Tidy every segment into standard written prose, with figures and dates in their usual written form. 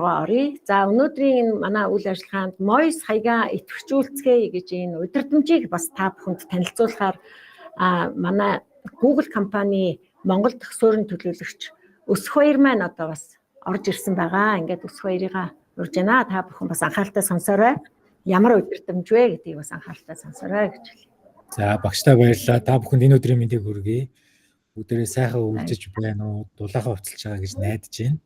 руугаа оръё. За өнөөдрийн энэ манай үйл ажиллагаанд Moise хаягаа идэвхжүүлцгээе гэж энэ удирдамжийг бас та бүхэнд танилцуулахаар манай Google компани Монгол дахь суурин төлөөлөгч Өсөх Баяр маань одоо бас орж ирсэн байгаа. Ингээд Өсөх Баярыгаа урьж байна. Та бүхэн бас анхааралтай сонсоорой. Ямар удирдамж вэ гэдгийг бас анхааралтай сонсоорой гэж хэлье. За багштай баярлалаа. Та бүхэнд энэ өдрийн мэндийг хүргэе. Өдөрөө сайхан үргэлжиж байна уу? Дулаахан хувцалж байгаа гэж найдаж байна.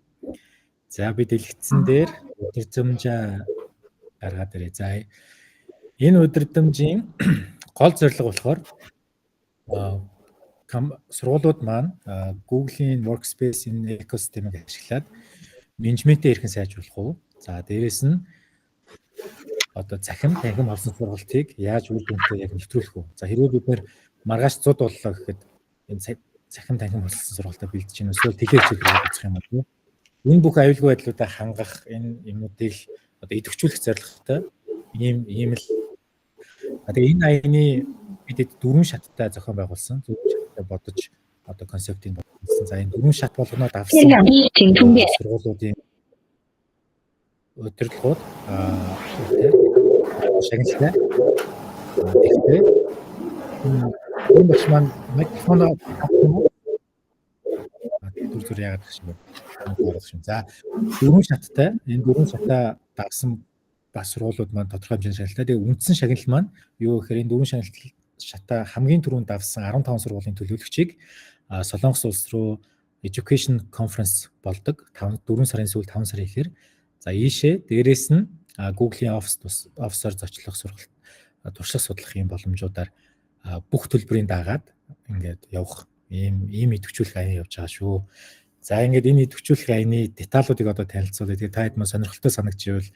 За би дэлгэцэн дээр удирдамжаа гаргаад ирээ. За энэ удирдамжийн гол зорилго болохоор сургуулиуд маань Google-ийн Workspace-ийн экосистемийг ашиглаад менежментээ хэрхэн сайжруулах вэ? За дээрэс нь одоо цахим танхим олсон сургалтыг яаж үр дүнтэй яг нэвтрүүлэх вэ? За хэрвээ бид нэр маргааш 100 боллоо гэхэд энэ цахим танхим олсон сургалтаа бэлдэж чинь эсвэл тэлээч хэлбэрээр үзэх юм бол энэ бүх аюулгүй байдлуудаа хангах энэ юмнуудыг одоо идэвхжүүлэх зорилготой ийм л тэгээ энэ аяны бидэд 4 шаттай зохион байгуулсан. 4 шаттай бодож одоо концептыг бодсон. За энэ 4 шат болгоноо давсан сургуулиудын удирдлагууд шагналтай. Тэгтээ энэ багш маань микрофоноо зүр яагаад гэж юм. За 4 шаттай энэ 4 шатаа давсан бас сургуулиуд маань тодорхой хэмжээний шагналтай. Тэгээ үндсэн шагнал маань юу гэхээр энэ 4 шагнал шатаа хамгийн түрүүнд давсан 15 сургуулийн төлөөлөгчийг Солонгос улс руу Education Conference болдог. 4 сарын сүүл 5 сарын ихээр за ийшээ дээрээс нь Google-ийн офсоор зочлох сургалт туршлага судлах юм боломжуудаар бүх төлбөрийн дагаад ингээд явах ийм идэвхжүүлэх аян явж байгаа шүү. За ингээд энэ идэвхжүүлэх аяны деталуудыг одоо танилцуулъя. Тэгээ та хэд маань сонирхолтой санагдчихвал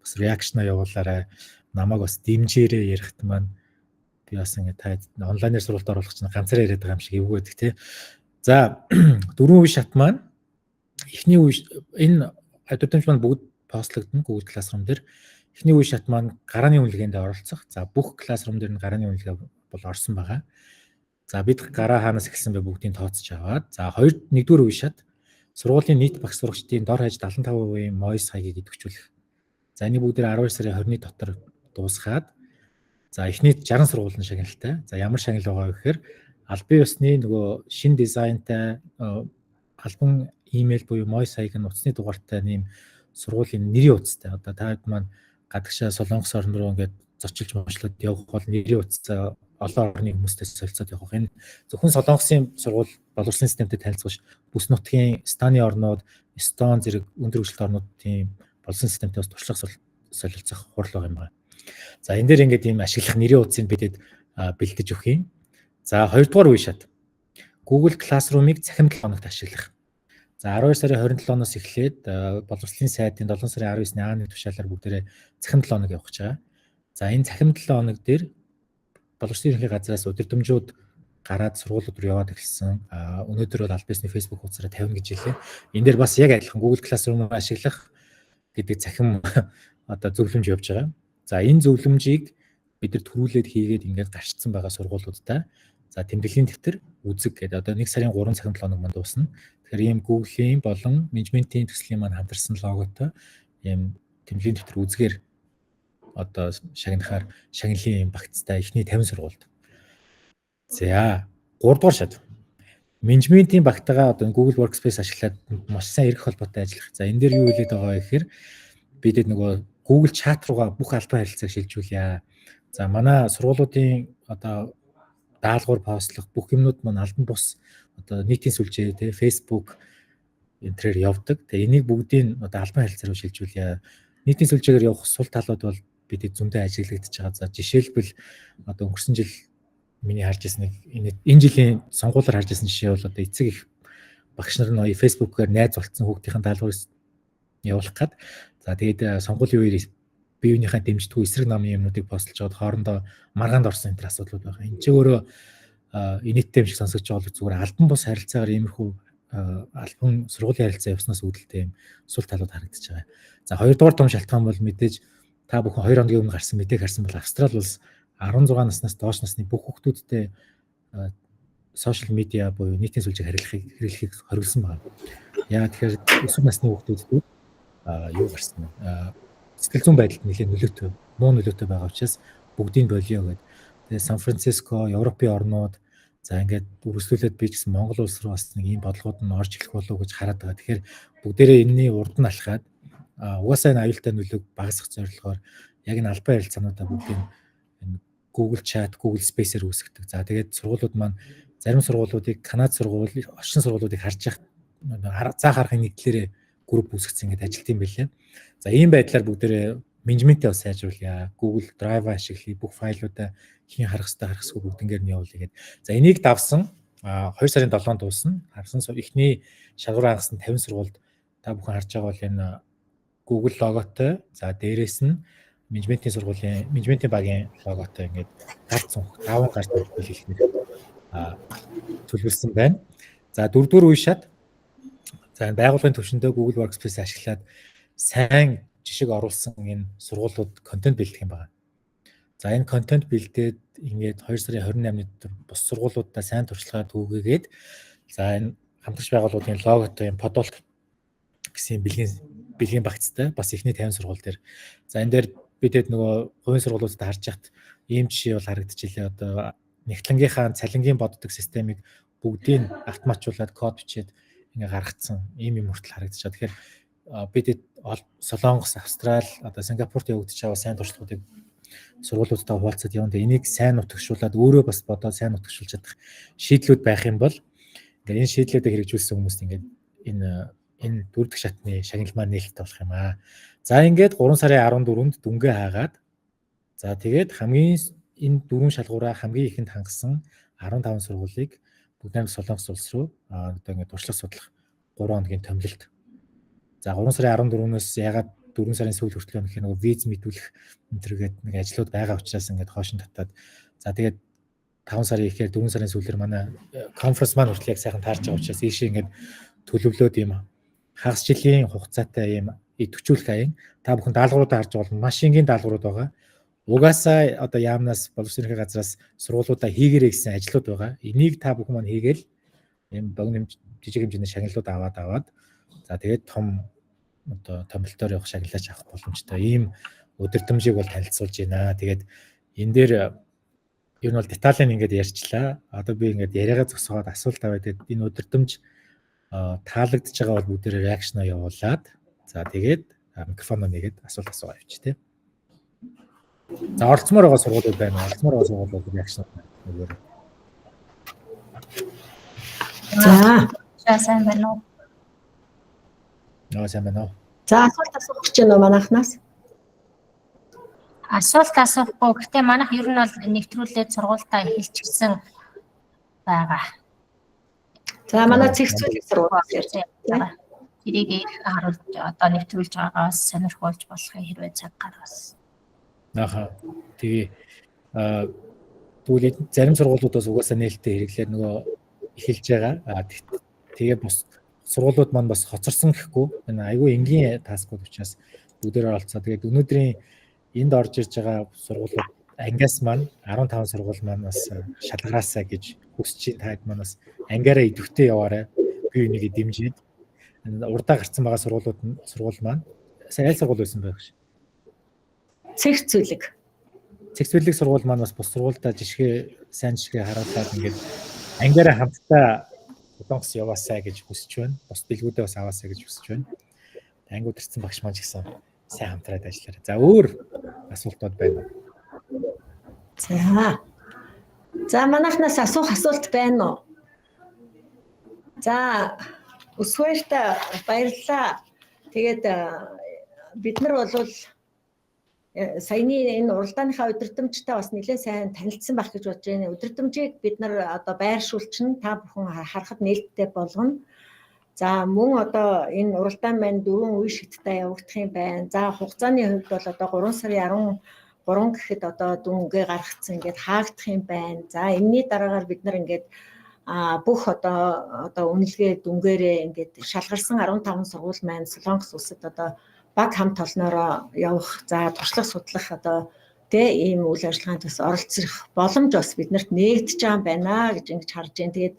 бас реакшнаа явуулаарай. Намайг бас дэмжээрэй ярихт маань би бас ингээд та онлайнаар сургалт оруулах чинь ганцаараа яриад байгаа юм шиг эвгүй байдаг тий. За 4 үе шат маань эхний үе энэ удирдамж маань бүгд постлогдно Google Classroom дээр. Эхний үе шат маань гарааны үнэлгээнд оролцох. За бүх Classroom дээр нь гарааны үнэлгээ бол орсон байгаа. За бид гараа хаанаас эхэлсэн бэ бүгдийг тооцож аваад. За 1-р үе шат сургуулийн нийт багш сурагчдын дор хаяж 75% Moise хаягийг идэвхжүүлэх. За энэ бүгдээр 12 сарын 20-ны дотор дуусгаад за эхний 60 сургуулийн шагналтай. За ямар шагнал байгаа вэ гэхээр албан ёсны нөгөө шин дизайнтай албан имэйл буюу Moise хаяг нь утасны дугаартай нэм сургуулийн нэрийн утастай. Одоо та хэд маань гадагшаа Солонгос орн руу ингээд зочилж мочлоод явах бол нэрийн утастай олон орны хүмүүстэй солилцоод явах. Энэ зөвхөн Солонгосын сургууль боловсролын системтэй танилцуулж бүс нутгийн Станы орнууд, Эстон зэрэг өндөр хөгжилтэй орнуудын боловсролын системтэй бас туршлага солилцох хурал байгаа юм байна. За энэ дээр ингээд ийм ашиглах нэрийн утсыг бидэд бэлдэж өгөх юм. За 2-р үе шат Google Classroom-ыг цахим 7 хоногт ашиглах. За 12 сарын 27-ноос эхлээд боловсролын сайдын 7 сарын 19-ний А1 тушаалаар бүгдээрээ цахим 7 хоног явах гэж байгаа. За энэ цахим 7 хоног дээр боловсролын ерөнхий газраас удирдамжууд гараад сургуулиуд руу яваад эхэлсэн. Өнөөдөр бол аль бисны Facebook хуудасаараа тавина гэж хэлээ. Энэ дээр бас яг адилхан Google Classroom-ыг ашиглах гэдэг цахим одоо зөвлөмж явж байгаа. За энэ зөвлөмжийг бид нар төрүүлээд хийгээд ингээд гарчсан байгаа сургуулиудтай. За тэмдэглэлийн дэвтэр үзэг гэдэг одоо 1 сарын 3 цахим 7 хоног манд дуусна. Тэгэхээр ийм Google-ийн болон менежментийн төслийн маань хамтарсан логотой ийм тэмдэглэлийн дэвтэр үзгээр одоо шагнахаар шагналын багцтай эхний 50 сургуульд. За 3-р шат. Менежментийн багтаага одоо Google Workspace ашиглаад маш сайн эрх холбоотой ажиллах. За энэ дээр юу хэлээд байгаа вэ гэхээр бидэд нөгөө Google Chat руугаа бүх албан харилцааг шилжүүлье. За манай сургуулиудын одоо даалгавар постлох бүх юмнууд маань албан бус одоо нийтийн сүлжээ те Facebook энтрээр явдаг. Тэгээ энийг бүгдийг одоо албан харилцаа руу шилжүүлье. Нийтийн сүлжээгээр явах сул талууд бол бидэд зөндөө ажиглагдаж байгаа. За жишээлбэл одоо өнгөрсөн жил миний харж ирсэн энэ жилийн сонгуулиар харж ирсэн жишээ бол одоо эцэг их багш нар нь Facebook-оор найз болцсон хүүхдийн даалгаврыг явуулах гээд за тэгээд сонгуулийн үеэр бие биенийхээ дэмждэггүй эсрэг намын юмнуудыг постлж аваад хоорондоо маргаанд орсон энэ асуудлууд байгаа. Энд чи өөрөө инээдтэй юм шиг сонсогч байгаа бол зүгээр албан бус харилцаагаар иймэрхүү албан сургуулийн харилцаа явснаас үүдэлтэй юм сул талууд харагдаж байгаа. За 2-р том шалтгаан бол мэдээж та бүхэн 2 хоногийн өмнө гарсан мэдээг харсан бол Австрали улс 16 наснаас доош насны бүх хүүхдүүдтэй сошиал медиа буюу нийтийн сүлжээг хэрэглэхийг хориглосон байна. Яа тэгэхээр өсвөр насны хүүхдүүдэд юу гарсан бэ? Сэтгэл зүйн байдалд нэлээд нөлөөтэй, муу нөлөөтэй байгаа учраас бүгдийг болио гэдэг. Тэгээ Сан Франциско, Европын орнууд за ингээд үргэлжлүүлээд би гэсэн Монгол улс руу бас нэг ийм бодлогод нь орж ирэх болов уу гэж хараад байгаа. Тэгэхээр бүгдээрээ энэний урд нь алхаад угаасаа энэ аюултай нөлөөг багасгах зорилгоор яг энэ албан ярилцаануудаа бүгдийг энэ Google Chat, Google Space-ээр үүсгдэг. За тэгээд сургуулиуд маань зарим сургуулиудыг Канада сургууль, орчин сургуулиудыг харж яхад заа харахын нийтлэрээ групп үүсгэсэн ингээд ажилт юм байлээ. За ийм байдлаар бүгдээрээ менежментээ бас сайжруулъя. Google Drive ашиглая, бүх файлуудаа хийн харах хэрэгтэй бүгднгээр нь явуулъя гэдэг. За энийг давсан 2 сарын 7-нд дуусна. Харсан эхний шалгуур хангасан 50 сургуульд та бүхэн харж байгаа бол энэ Google логотой, за дээрээс нь менежментийн багийн логотой ингээд гарц цонх 5 гарц хэлхнээр төлөвлөсөн байна. За дөрөвдүгээр үе шат за энэ байгууллагын төвшөндөө Google Workspace ашиглаад сайн жишг оруулсан энэ сургуулиуд контент бэлдэх юм байна. За энэ контент бэлдээд ингээд 2 сарын 28-ны бус сургуулиудаа сайн туршлагаа түгээгээд за энэ хамтарч байгууллагын логотой юм Podolk гэсэн бэлгийн багцтай бас эхний 50 сургууль дээр. За энэ дээр бидэд нөгөө хувийн сургуулиудад харж яхад ийм жишээ бол харагдчихлээ. Одоо нэгтлэнгийнхаа цалингийн боддог системийг бүгдийг автоматжуулаад код бичээд ингээ гаргацсан ийм юм хүртэл харагдчихаа. Тэгэхээр бидэд Солонгос, Австрали, одоо Сингапурт явагдаж байгаа сайн туршлагуудыг сургуулиудтай хуваалцаад явна. Энийг сайн нутагшуулаад өөрөө бас бодоод сайн нутагшуулж чадах шийдлүүд байх юм бол ингээ энэ шийдлүүдийг хэрэгжүүлсэн хүмүүст ингээ энэ дөрөвдөг шатны шагналмаар нээлттэй болох юм аа. За ингээд 3 сарын 14-нд дүнгээ хаагаад за тэгээд хамгийн энэ дөрвөн шалгуураа хамгийн ихэнд хангасан 15 сургуулийг бүгд Солонгос улс руу одоо ингээд туршлага судлах 3 хоногийн томилолт. За 3 сарын 14-өөс ягаад 4 сарын сүүл хүртэл юм гэхээр нөгөө виз мэдүүлэх энтергээд нэг ажлууд байгаа учраас ингээд хоошин татаад за тэгээд 5 сарын ихээр 4 сарын сүүлээр манай конференс маань хүртэл яг сайхан таарч байгаа учраас ийшээ ингээд төлөвлөөд юм хагас жилийн хугацаатай юм идэвхжүүлэх аян та бүхэн даалгавруудаа харж байгаа бол маш энгийн даалгаврууд байгаа. Угаасаа одоо яамнаас боловсролын газраас сургуулиудаа хийгээрэй гэсэн ажлууд байгаа. Энийг та бүхэн маань хийгээл юм богино жижиг хэмжээний шагналууд аваад за тэгээд том одоо томилтоор явах шагналаач авах боломжтой. Ийм өдөртөмжийг бол танилцуулж байна. Тэгээд энэ дээр ер нь бол деталийн ингээд ярьчлаа. Одоо би ингээд яриагаа зогсоод асуулт аваад энэ өдөртөмж таалагдж байгаа бол бүгдээрээ реакшнаа явуулаад за тэгээд микрофоноо нэгээд асуулт асуугаа явчих тий. За оролцмоор байгаа сургуулиуд байна. Оролцмоор байгаа сургуулиуд реакшн өгөөрэй. За сайн байна уу? Сайн байна уу? За асуулт асуух гэж байна уу манайхнаас? Асуулт асуухгүй. Гэхдээ манайх ер нь бол нэвтрүүлээд сургуультаа хэлчихсэн байгаа. За манай цэгцүүлэг сургууль ярьж. Тэрийг харуулж одоо нэвтрүүлж байгаагаас сонирхуулж болохыг хэрвээ цаг гаргасан. Тэгээ тэгвэл зарим сургуулиудаас угаасаа нээлттэй хэрэглээр нөгөө эхэлж байгаа. Тэгээ бус сургуулиуд маань бас хоцорсон гэхгүй. Энэ айгүй энгийн таскууд учраас бүгдээр оролцоо. Тэгээд өнөөдрийн энд орж ирж байгаа сургуулиуд ангиас маань 15 сургууль маань бас шалгараасаа гэж хүсэж таад маань бас ангиараа идэвхтэй яваарай. Би энийг дэмжиж урдаа гарцсан байгаа сургууль маань сая аль сургууль байсан байх ш. Цэгцүүлэг сургууль маань бас бус сургуультай жишгээ сайн жишгээ харуулаад ингээд ангиараа хамтдаа Солонгос яваасаа гэж хүсэж байна. Бус дэлгүүдээ бас аваасаа гэж хүсэж байна. Ангиуд ирсэн багш маань ч гэсэн сайн хамтраад ажиллаарай. За өөр асуултууд байна уу? За манайхнаас асуулт байна уу? За өсвөрт баярлалаа. Тэгээд бид нар бол саяны энэ уралдааныхаа өдөртөмжтэй бас нэлээд сайн танилцсан байх гэж бодож байна. Өдөртөмжийг бид нар одоо байршуулчин та бүхэн харахад нээлттэй болгоно. За мөн одоо энэ уралдаан маань 4 үе шигттэй явагдах юм байна. За хугацааны хувьд бол одоо 3 сарын 13 гэхэд одоо дүнгээ гаргацсан ингээд хаагдах юм байна. За энэний дараагаар бид нар ингээд бүх одоо үнэлгээ дүнгээрээ ингээд шалгарсан 15 сургууль маань Солонгос улсад одоо баг хамт олноороо явах, за туршлага судлах одоо ийм үйл ажиллагаанд бас оролцох боломж бас биднэрт нээгдэж байгаа юм байна гэж ингэж харж байна. Тэгээд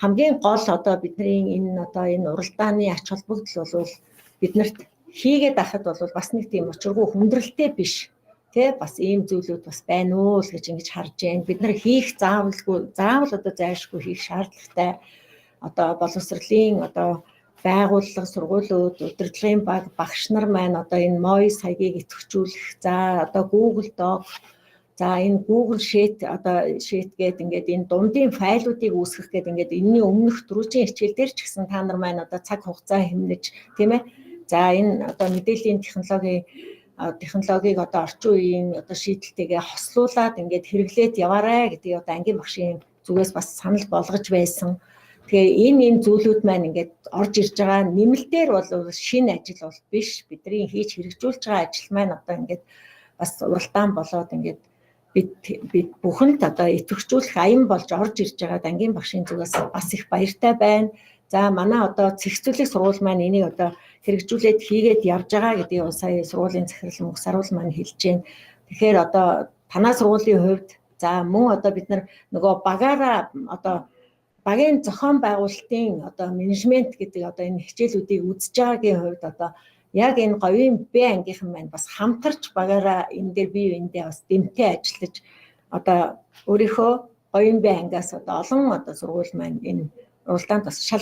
хамгийн гол одоо бидний энэ уралдааны ач холбогдол бол биднэрт хийгээд байхад бол бас нэг тийм учиргүй хүндрэлтэй биш. Тэ бас ийм зүйлүүд бас байна уу л гэж ингэж харж байна. Бид нар хийх заавал одоо зайлшгүй хийх шаардлагатай. Одоо боловсролын одоо байгууллага, сургуулиуд, удирдлагын баг, багш нар маань одоо энэ MOIS хаягийг идэвхжүүлэх. За одоо Google Doc, за энэ Google Sheet гээд ингээд энэ дундын файлуудыг үүсгэх гээд ингээд энэний өмнөх дөрвийн хичээл дээр ч гэсэн та нар маань одоо цаг хугацаа хэмнэж, тийм ээ. За энэ одоо мэдээллийн технологиг одоо орчин үеийн одоо шийдэлтэйгээ хослуулад ингээд хэрэглээд яваарай гэдгийг одоо ангийн багшийн зүгээс бас санал болгож байсан. Тэгээ энэ зүйлүүд маань ингээд орж ирж байгаа нэмэлтээр бол шинэ ажил бол биш. Бидний хийж хэрэгжүүлж байгаа ажил маань одоо ингээд бас уралдаан болоод ингээд бид бүхэнд одоо идэвхжүүлэх аян болж орж ирж байгаа ангийн багшийн зүгээс бас их баяртай байна. За манай одоо цэгцлэх сургууль маань энийг одоо хэрэгжүүлээд хийгээд явж байгаа гэдгийг сая сургуулийн захирал мөнх саруул маань хэлж байна. Тэгэхээр одоо танаа сургуулийн хувьд за мөн одоо бид нар нөгөө багаараа одоо багийн зохион байгуулалтын одоо менежмент гэдэг одоо энэ хичээлүүдийг үзэж байгаагийн хувьд одоо яг энэ говийн Б ангийнхан маань бас хамтарч багаараа энэ дээр бие биендээ бас дэмтэй ажиллаж одоо өөрийнхөө говийн Б ангиас одоо олон одоо сургууль маань энэ уралдаанд бас шал